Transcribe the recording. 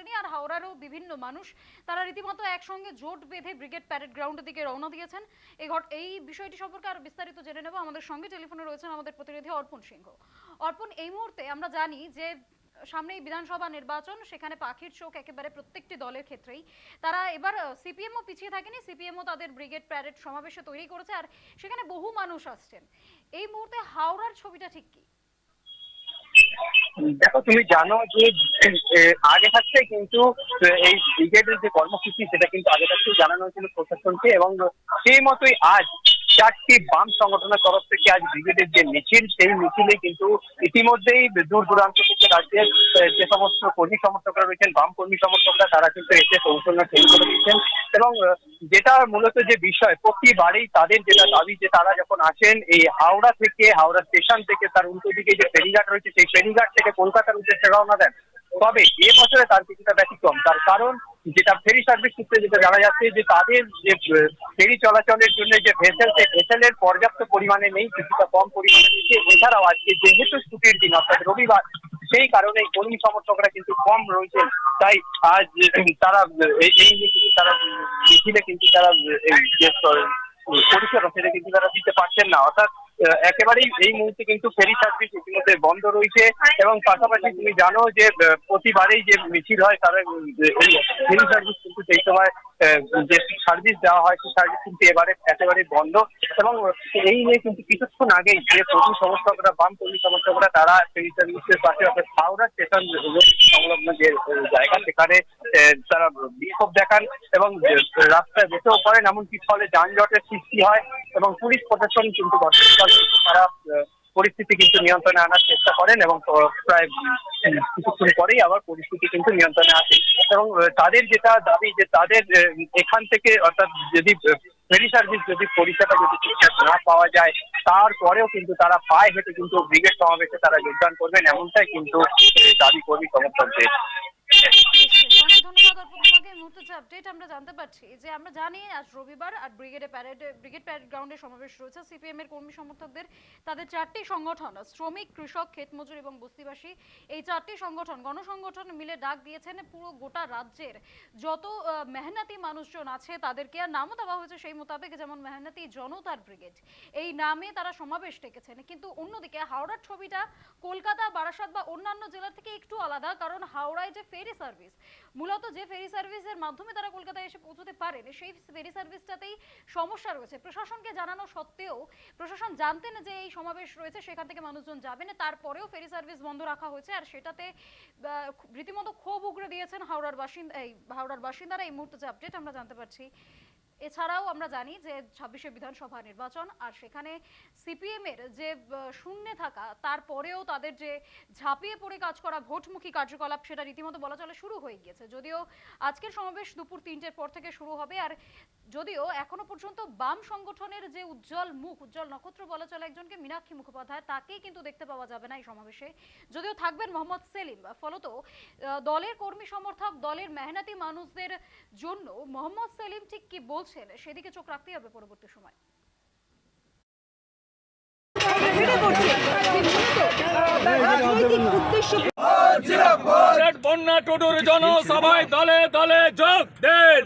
করেনি। আর হাওড়ারও বিভিন্ন মানুষ তারা রীতিমতো একসঙ্গে জোট বেঁধে ব্রিগেড প্যারেড গ্রাউন্ডের দিকে রওনা দিয়েছেন। এই বিষয়টি সম্পর্কে আরো বিস্তারিত জেনে নেব। আমাদের সঙ্গে টেলিফোনে রয়েছেন আমাদের প্রতিনিধি অর্পণ সিংহ। অর্পণ, এই মুহূর্তে আমরা জানি যে সামনেই বিধানসভা নির্বাচন, সেখানে পাখির চোখ একেবারে প্রত্যেকটি দলের ক্ষেত্রেই। তারা এবার সিপিএমও পিছিয়ে থাকেনি, সিপিএমও তাদের ব্রিগেড প্যারেড সমাবেশে তৈরি করেছে আর সেখানে বহু মানুষ আসছেন। এই মুহূর্তে হাওড়ার ছবিটা ঠিক কি? দেখো, তুমি জানো যে আগে থাকতে কিন্তু এই ব্রিগেডের যে কর্মসূচি সেটা কিন্তু আগে থাকতেই জানানো হয়েছিল প্রশাসনকে, এবং সেই মতোই আজ 4টি বাম সংগঠনের তরফ থেকে আজ ব্রিগেডের যে মিছিল, সেই মিছিলে কিন্তু ইতিমধ্যেই দূর দূরান্ত থেকে রাজ্যের যে সমস্ত কর্মী সমর্থকরা রয়েছেন, বাম কর্মী সমর্থকরা, তারা কিন্তু এসে কৌশল্য শুরু করে দিচ্ছেন। এবং যেটা মূলত যে বিষয়, প্রতিবারেই তাদের যেটা দাবি যে তারা যখন আসেন এই হাওড়া থেকে, হাওড়া স্টেশন থেকে তার উল্টো দিকে যে ফেরিঘাট রয়েছে সেই ফেরিঘাট থেকে কলকাতার উদ্দেশ্যে রওনা দেন। তবে এবছরে তার কিছুটা ব্যতিক্রম, তার কারণ যেটা ফেরি সার্ভিস সূত্রে যেটা জানা যাচ্ছে যে তাদের যে ফেরি চলাচলের জন্য যে ভেসেল, সেই ভেসেলের পর্যাপ্ত পরিমাণে নেই, কিছুটা কম পরিমাণে দিচ্ছে। এছাড়াও আজকে যেহেতু ছুটির দিন অর্থাৎ রবিবার, সেই কারণে কর্মী সমর্থকরা কিন্তু কম রয়েছে। তাই আজ তারা এই তারা মিছিলে কিন্তু তারা এই যে পরিষেবা সেটা কিন্তু তারা দিতে পারছেন না। অর্থাৎ একেবারেই এই মুহূর্তে কিন্তু ফেরি সার্ভিস ইতিমধ্যে বন্ধ রয়েছে। এবং পাশাপাশি তুমি জানো যে প্রতিবারেই যে মিছিল হয় তারা ফেরি সার্ভিস কিন্তু সেই সময় যে সার্ভিস দেওয়া হয় সেই সার্ভিস কিন্তু একেবারে বন্ধ। এবং এই নিয়ে কিন্তু কিছুক্ষণ আগেই যে কর্মী সমর্থকরা, বাম কর্মী সমর্থকরা, তারা ফেরি সার্ভিসের পাশে অর্থাৎ হাওড়া স্টেশন সংলগ্ন যে জায়গা সেখানে তারা বিক্ষোভ দেখান এবং রাস্তায় বসেও পড়েন। এমনকি ফলে যানজটের সৃষ্টি হয় এবং পুলিশ প্রশাসন কিন্তু ঘটনাস্থলে তারা পরিস্থিতি কিন্তু নিয়ন্ত্রণে আনার চেষ্টা করেন এবং প্রায় কিছুক্ষণ পরেই আবার পরিস্থিতি কিন্তু নিয়ন্ত্রণে আসে। এবং তাদের যেটা দাবি যে তাদের এখান থেকে অর্থাৎ যদি ফেরি সার্ভিস যদি পরিষেবা যদি ঠিকঠাক না পাওয়া যায়, তারপরেও কিন্তু তারা পায়ে হেঁটে কিন্তু ব্রিগেড সমাবেশে তারা যোগদান করবেন, এমনটাই কিন্তু দাবি কর্মী সমর্থকদের। অনেক ধন্যবাদ অর্পণ তোমাকে। এই মুহূর্তে যে আপডেট আমরা জানতে পারছি যে আমরা জানি আজ রবিবার আর ব্রিগেড প্যারেড গ্রাউন্ডে সমাবেশ রয়েছে সিপিএম এর কর্মী সমর্থকদের। তাদের 4টি সংগঠন শ্রমিক, কৃষক, ক্ষেতমজুর এবং বস্তিবাসী, এই 4টি সংগঠন গণসংগঠন মিলে ডাক দিয়েছেন পুরো গোটা রাজ্যের যত মেহনতি মানুষজন আছে তাদেরকে আর নামও দেওয়া হয়েছে সেই মোতাবেক, যেমন মেহনতি জনতার ব্রিগেড, এই নামে তারা সমাবেশ ডেকেছেন। কিন্তু অন্যদিকে হাওড়ার ছবিটা কলকাতা, বারাসাত বা অন্যান্য জেলা থেকে একটু আলাদা, কারণ হাওড়ায় যে ফেরি সার্ভিস, মূলত যে ফেরি সার্ভিসের মাধ্যমে তারা কলকাতায় এসে পৌঁছতে পারেন, সেই ফেরি সার্ভিসটাতেই সমস্যা রয়েছে। প্রশাসনকে জানানো সত্ত্বেও প্রশাসন জানতেন যে এই সমাবেশ রয়েছে, সেখান থেকে মানুষজন যাবেন, তারপরেও ফেরি সার্ভিস বন্ধ রাখা হয়েছে। আর সেটাতে রীতিমতো ক্ষোভ উগরে দিয়েছেন হাওড়ার বাসিন্দারা। এই মুহূর্তে যে আপডেট আমরা জানতে পারছি। এছাড়াও আমরা জানি যে 26শে বিধানসভা নির্বাচন, আর সেখানে সিপিএম এর যে শূন্যে থাকা, তারপরেও তাদের যে ঝাঁপিয়ে পড়ে কাজ করা ভোটমুখী কার্যকলাপ, সেটা রীতিমতো বলা চলে শুরু হয়ে গিয়েছে। যদিও আজকের সমাবেশ দুপুর 3টের পর থেকে শুরু হবে। আর যদিও এখনো পর্যন্ত বাম সংগঠনের যে উজ্জ্বল নক্ষত্র বলা চলে একজনকে, মীনাক্ষী মুখোপাধ্যায়, তাকেই কিন্তু দেখতে পাওয়া যাবে না এই সমাবেশে। যদিও থাকবেন মোহাম্মদ সেলিম। ফলত দলের কর্মী সমর্থক, দলের মেহনতি মানুষদের জন্য মোহাম্মদ সেলিম ঠিক কি বলছেন সেদিকে চোখ রাখতেই হবে পরবর্তী সময়। বন্যা টুডুর জনসভায় দলে দলে যোগ দেন।